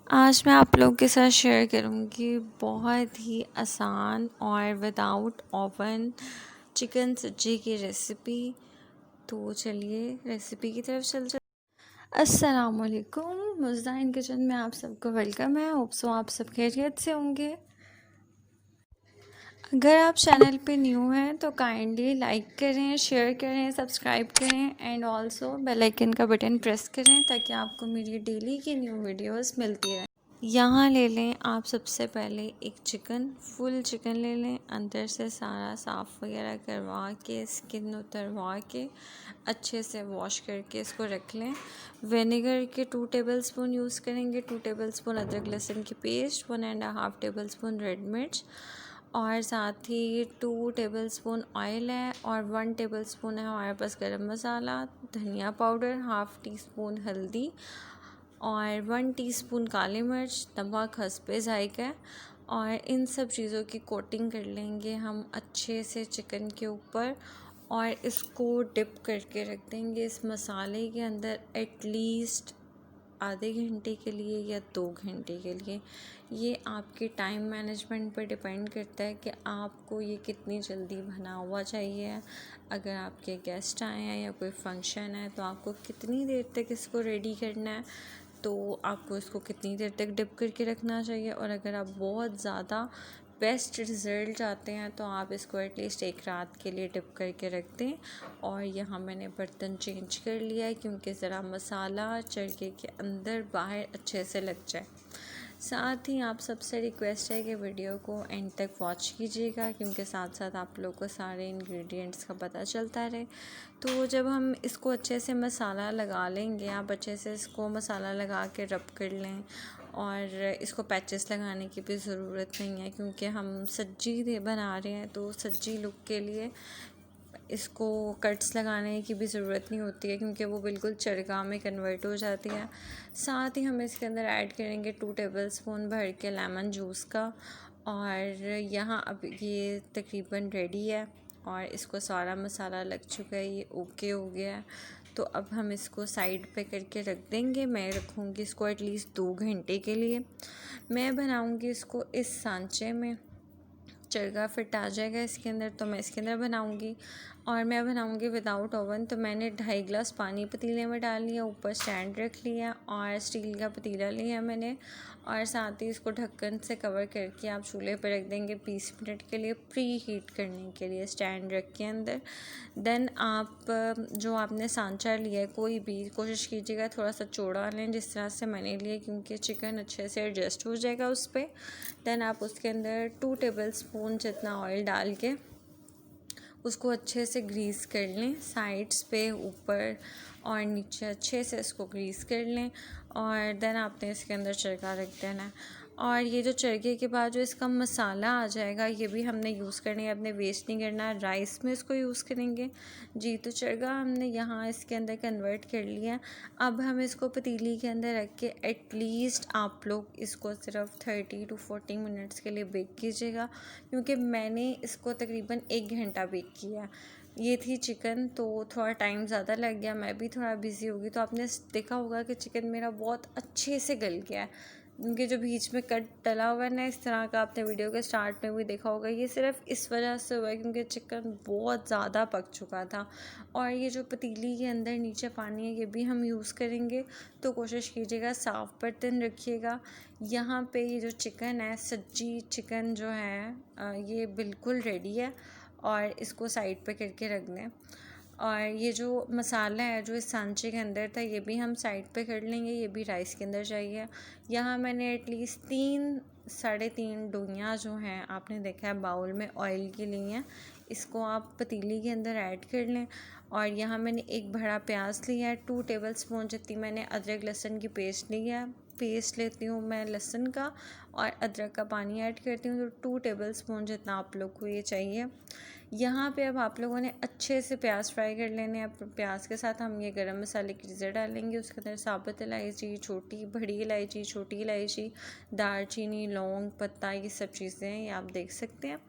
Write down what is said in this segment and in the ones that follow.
आज मैं आप लोगों के साथ शेयर करूँगी बहुत ही आसान और विदाउट ओवन चिकन सब्जी की रेसिपी। तो चलिए रेसिपी की तरफ चलते। अस्सलाम वालेकुम, मुज़दाइन किचन में आप सबको वेलकम है। होप सो आप सब खैरियत से होंगे। अगर आप चैनल पे न्यू हैं तो काइंडली लाइक करें, शेयर करें, सब्सक्राइब करें एंड ऑल्सो बेल आइकन का बटन प्रेस करें ताकि आपको मेरी डेली की न्यू वीडियोस मिलती रहें। यहाँ ले लें आप सबसे पहले एक चिकन, फुल चिकन ले लें। अंदर से सारा साफ़ वगैरह करवा के, स्किन उतरवा के अच्छे से वॉश करके इसको रख लें। विनेगर के 2 टेबलस्पून यूज़ करेंगे। 2 टेबलस्पून अदरक लहसुन की पेस्ट, 1.5 टेबलस्पून रेड मिर्च और साथ ही 2 टेबलस्पून ऑयल है और 1 टेबलस्पून है हमारे पास गरम मसाला, धनिया पाउडर, हाफ़ टी स्पून हल्दी और 1 टीस्पून काली मिर्च, नमक हस्बे ज़ायक़ा। और इन सब चीज़ों की कोटिंग कर लेंगे हम अच्छे से चिकन के ऊपर और इसको डिप करके रख देंगे इस मसाले के अंदर एटलीस्ट आधे घंटे के लिए या 2 घंटे के लिए। ये आपके टाइम मैनेजमेंट पर डिपेंड करता है कि आपको ये कितनी जल्दी बना हुआ चाहिए। अगर आपके गेस्ट आए हैं या कोई फंक्शन है तो आपको कितनी देर तक इसको रेडी करना है, तो आपको इसको कितनी देर तक डिप करके रखना चाहिए। और अगर आप बहुत ज़्यादा बेस्ट रिज़ल्ट चाहते हैं तो आप इसको एटलीस्ट 1 रात के लिए डिप करके रख दें। और यहाँ मैंने बर्तन चेंज कर लिया है क्योंकि ज़रा मसाला चरखे के अंदर बाहर अच्छे से लग जाए। साथ ही आप सबसे रिक्वेस्ट है कि वीडियो को एंड तक वॉच कीजिएगा क्योंकि साथ साथ आप लोग को सारे इंग्रेडिएंट्स का पता चलता रहे। तो जब हम इसको अच्छे से मसाला लगा लेंगे, आप अच्छे से इसको मसाला लगा के रब कर लें। और इसको पैचेस लगाने की भी ज़रूरत नहीं है क्योंकि हम सब्जी बना रहे हैं, तो सब्जी लुक के लिए इसको कट्स लगाने की भी ज़रूरत नहीं होती है क्योंकि वो बिल्कुल चरखा में कन्वर्ट हो जाती है। साथ ही हम इसके अंदर ऐड करेंगे 2 टेबलस्पून भर के लेमन जूस का। और यहाँ अब ये तकरीबन रेडी है और इसको सारा मसाला लग चुका है, ये ओके हो गया है। तो अब हम इसको साइड पे करके रख देंगे। मैं रखूँगी इसको एटलीस्ट 2 घंटे के लिए। मैं बनाऊँगी इसको इस सांचे में, चरखा फिट आ जाएगा इसके अंदर, तो मैं इसके अंदर बनाऊंगी। और मैं बनाऊंगी विदाउट ओवन। तो मैंने 2.5 गिलास पानी पतीले में डाल लिया, ऊपर स्टैंड रख लिया और स्टील का पतीला लिया मैंने। और साथ ही इसको ढक्कन से कवर करके आप चूल्हे पर रख देंगे 20 मिनट के लिए, प्री हीट करने के लिए स्टैंड रख के अंदर। देन आप जो आपने सांचा लिया है, कोई भी कोशिश कीजिएगा थोड़ा सा चौड़ा लें जिस तरह से मैंने लिया क्योंकि चिकन अच्छे से एडजस्ट हो जाएगा उस पर। देन आप उसके अंदर 2 टेबलस्पून जितना ऑयल डाल के उसको अच्छे से ग्रीस कर लें, साइड्स पे, ऊपर और नीचे अच्छे से इसको ग्रीस कर लें। और देन आपने इसके अंदर चरखा रख देना है। और ये जो चरखे के बाद जो इसका मसाला आ जाएगा ये भी हमने यूज़ करनी है, अपने वेस्ट नहीं करना है। राइस में इसको यूज़ करेंगे जी। तो चरखा हमने यहाँ इसके अंदर कन्वर्ट कर लिया है। अब हम इसको पतीली के अंदर रख के एटलीस्ट आप लोग इसको सिर्फ 30 to 40 मिनट्स के लिए बेक कीजिएगा क्योंकि मैंने इसको तकरीबन 1 घंटा बेक किया। ये थी चिकन तो थोड़ा टाइम ज़्यादा लग गया, मैं भी थोड़ा बिज़ी हो गई। तो आपने देखा होगा कि चिकन मेरा बहुत अच्छे से गल गया है। उनके जो बीच में कट डला हुआ है ना इस तरह का, आपने वीडियो के स्टार्ट में भी देखा होगा। ये सिर्फ इस वजह से हुआ है क्योंकि चिकन बहुत ज़्यादा पक चुका था। और ये जो पतीली के अंदर नीचे पानी है ये भी हम यूज़ करेंगे, तो कोशिश कीजिएगा साफ़ बर्तन रखिएगा। यहाँ पे ये जो चिकन है, सज्जी चिकन जो है ये बिल्कुल रेडी है और इसको साइड पे करके रख दें। और ये जो मसाला है जो इस सांचे के अंदर था ये भी हम साइड पे कर लेंगे, ये भी राइस के अंदर चाहिए। यहाँ मैंने एटलीस्ट 3-3.5 डोइयाँ जो हैं आपने देखा है बाउल में ऑयल की ली हैं, इसको आप पतीली के अंदर ऐड कर लें। और यहाँ मैंने एक बड़ा प्याज लिया है, 2 टेबलस्पून जितनी मैंने अदरक लहसुन की पेस्ट ली है। पेस्ट लेती हूँ मैं लहसुन का और अदरक का पानी ऐड करती हूँ, तो 2 टेबलस्पून जितना आप लोग को ये चाहिए। यहाँ पे अब आप लोगों ने अच्छे से प्याज फ्राई कर लेने हैं। प्याज के साथ हम ये गरम मसाले की चीज़ें डालेंगे, उसके अंदर साबुत इलायची, छोटी बड़ी इलायची, छोटी इलायची, दालचीनी, लौंग, पत्ता, ये सब चीज़ें ये आप देख सकते हैं।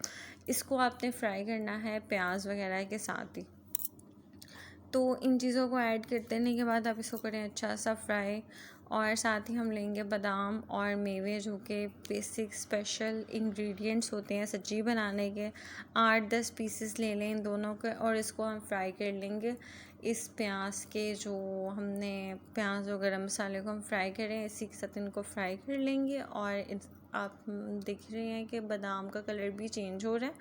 इसको आपने फ्राई करना है प्याज वगैरह के साथ ही। तो इन चीज़ों को ऐड कर देने के बाद आप इसको करें अच्छा सा फ्राई। और साथ ही हम लेंगे बादाम और मेवे, जो कि बेसिक स्पेशल इंग्रेडिएंट्स होते हैं सब्जी बनाने के। 8-10 पीसेस ले लें इन दोनों के, और इसको हम फ्राई कर लेंगे। इस प्याज के जो हमने प्याज और गरम मसाले को हम फ्राई करें, इसी के साथ इनको फ्राई कर लेंगे। और आप देख रहे हैं कि बादाम का कलर भी चेंज हो रहा है,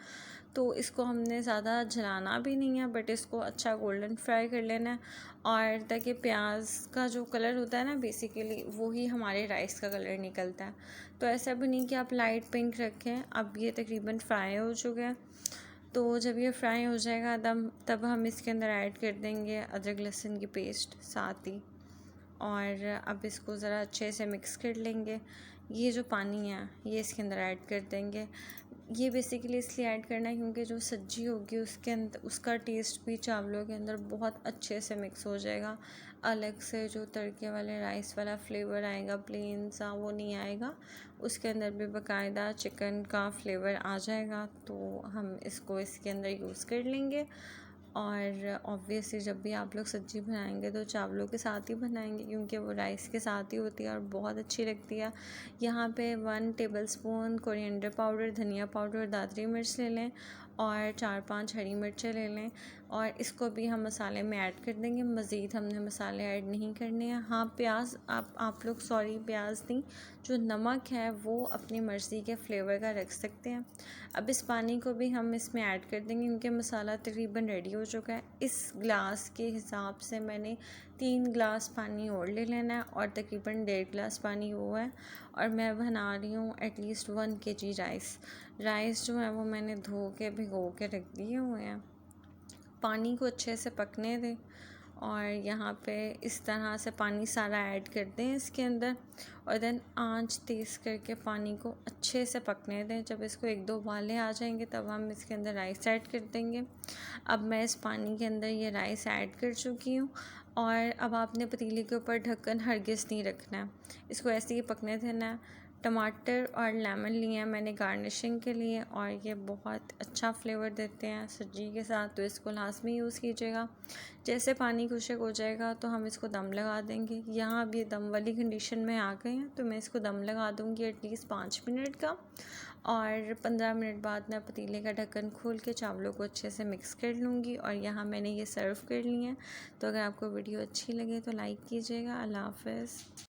तो इसको हमने ज़्यादा जलाना भी नहीं है, बट इसको अच्छा गोल्डन फ्राई कर लेना है। और ताकि प्याज का जो कलर होता है ना, बेसिकली वही हमारे राइस का कलर निकलता है। तो ऐसा भी नहीं कि आप लाइट पिंक रखें। अब ये तकरीबन फ्राई हो चुका है, तो जब ये फ्राई हो जाएगा तब हम इसके अंदर ऐड कर देंगे अदरक लहसुन की पेस्ट साथ ही। और अब इसको ज़रा अच्छे से मिक्स कर लेंगे। ये जो पानी है ये इसके अंदर ऐड कर देंगे। ये बेसिकली इसलिए ऐड करना है क्योंकि जो सब्जी होगी उसके अंदर उसका टेस्ट भी चावलों के अंदर बहुत अच्छे से मिक्स हो जाएगा। अलग से जो तड़के वाले राइस वाला फ्लेवर आएगा प्लेन सा, वो नहीं आएगा। उसके अंदर भी बाकायदा चिकन का फ्लेवर आ जाएगा। तो हम इसको इसके अंदर यूज़ कर लेंगे। और ऑब्वियसली जब भी आप लोग सब्ज़ी बनाएंगे तो चावलों के साथ ही बनाएंगे, क्योंकि वो राइस के साथ ही होती है और बहुत अच्छी लगती है। यहाँ पे 1 टेबलस्पून कोरिएंडर पाउडर, धनिया पाउडर, दादरी मिर्च ले लें, और 4-5 हरी मिर्चें ले लें, और इसको भी हम मसाले में ऐड कर देंगे। मज़ीद हमने मसाले ऐड नहीं करने हैं। हाँ, प्याज आप लोग प्याज नहीं, जो नमक है वो अपनी मर्ज़ी के फ्लेवर का रख सकते हैं। अब इस पानी को भी हम इसमें ऐड कर देंगे, क्योंकि मसाला तकरीबन रेडी हो चुका है। इस गिलास के हिसाब से मैंने 3 गिलास पानी और ले लेना है, और तकरीबन 1.5 गिलास पानी हुआ है। और मैं बना रही हूँ एटलीस्ट 1 kg राइस जो है वो मैंने धो के भिगो के रख दिए हुए हैं। पानी को अच्छे से पकने दें, और यहाँ पे इस तरह से पानी सारा ऐड कर दें इसके अंदर, और देन आंच तेज़ करके पानी को अच्छे से पकने दें। जब इसको 1-2 उबाले आ जाएंगे तब हम इसके अंदर राइस ऐड कर देंगे। अब मैं इस पानी के अंदर ये राइस ऐड कर चुकी हूँ, और अब आपने पतीले के ऊपर ढक्कन हरगिज़ नहीं रखना है, इसको ऐसे ही पकने देना है। टमाटर और लेमन लिए हैं मैंने गार्निशिंग के लिए, और ये बहुत अच्छा फ्लेवर देते हैं सब्जी के साथ, तो इसको लाजमी यूज़ कीजिएगा। जैसे पानी खुश्क हो जाएगा तो हम इसको दम लगा देंगे। यहाँ अब ये दम वाली कंडीशन में आ गए हैं, तो मैं इसको दम लगा दूँगी एटलीस्ट 5 मिनट का, और 15 मिनट बाद मैं पतीले का ढक्कन खोल के चावलों को अच्छे से मिक्स कर लूँगी। और यहाँ मैंने ये सर्व कर ली है। तो अगर आपको वीडियो अच्छी लगे तो लाइक कीजिएगा। अल्लाह हाफ़िज़।